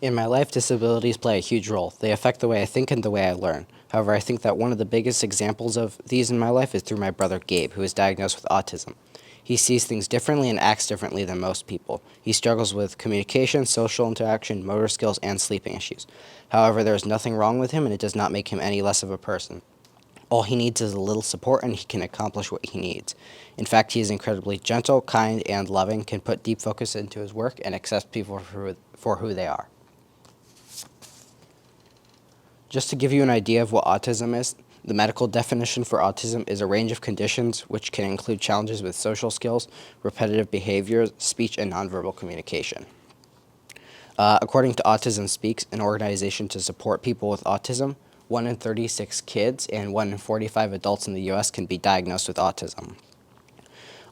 In my life, disabilities play a huge role. They affect the way I think and the way I learn. However, I think that one of the biggest examples of these in my life is through my brother Gabe, who is diagnosed with autism. He sees things differently and acts differently than most people. He struggles with communication, social interaction, motor skills, and sleeping issues. However, there is nothing wrong with him, and it does not make him any less of a person. All he needs is a little support, and he can accomplish what he needs. In fact, he is incredibly gentle, kind, and loving, can put deep focus into his work, and accepts people for who they are. Just to give you an idea of what autism is, the medical definition for autism is a range of conditions which can include challenges with social skills, repetitive behaviors, speech, and nonverbal communication. According to Autism Speaks, an organization to support people with autism, 1 in 36 kids and 1 in 45 adults in the U.S. can be diagnosed with autism.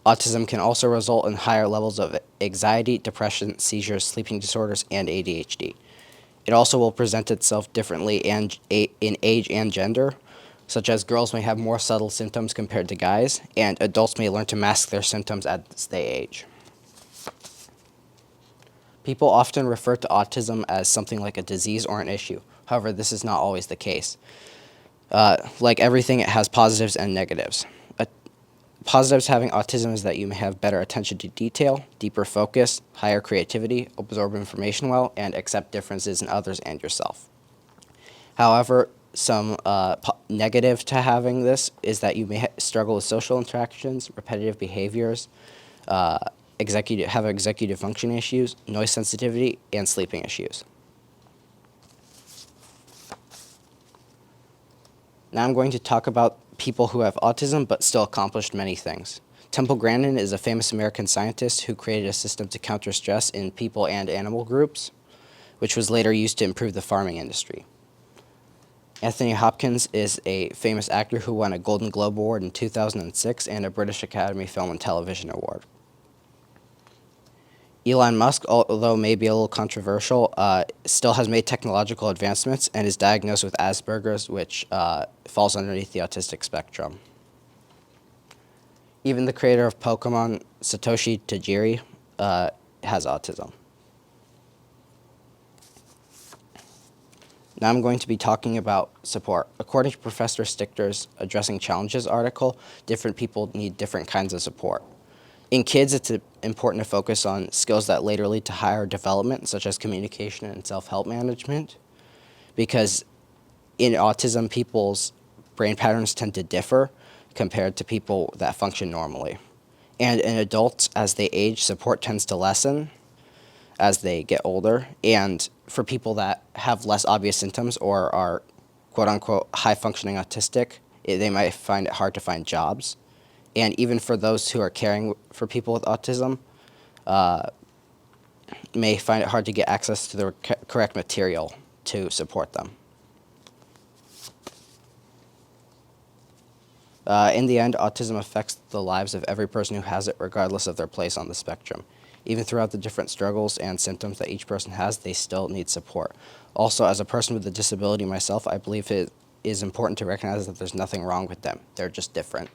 Autism can also result in higher levels of anxiety, depression, seizures, sleeping disorders, and ADHD. It also will present itself differently in age and gender, such as girls may have more subtle symptoms compared to guys, and adults may learn to mask their symptoms as they age. People often refer to autism as something like a disease or an issue. However, this is not always the case. Like everything, it has positives and negatives. Positives having autism is that you may have better attention to detail, deeper focus, higher creativity, absorb information well, and accept differences in others and yourself. However, some negative to having this is that you may struggle with social interactions, repetitive behaviors, have executive function issues, noise sensitivity, and sleeping issues. Now I'm going to talk about people who have autism but still accomplished many things. Temple Grandin is a famous American scientist who created a system to counter stress in people and animal groups, which was later used to improve the farming industry. Anthony Hopkins is a famous actor who won a Golden Globe Award in 2006 and a British Academy Film and Television Award. Elon Musk, although maybe a little controversial, still has made technological advancements and is diagnosed with Asperger's, which falls underneath the autistic spectrum. Even the creator of Pokemon, Satoshi Tajiri, has autism. Now I'm going to be talking about support. According to Professor Stichter's Addressing Challenges article, different people need different kinds of support. In kids, it's important to focus on skills that later lead to higher development, such as communication and self-help management, because in autism, people's brain patterns tend to differ compared to people that function normally. And in adults, as they age, support tends to lessen as they get older. And for people that have less obvious symptoms or are quote-unquote high-functioning autistic, they might find it hard to find jobs. And even for those who are caring for people with autism, may find it hard to get access to the correct material to support them. In the end, autism affects the lives of every person who has it, regardless of their place on the spectrum. Even throughout the different struggles and symptoms that each person has, they still need support. Also, as a person with a disability myself, I believe it is important to recognize that there's nothing wrong with them. They're just different.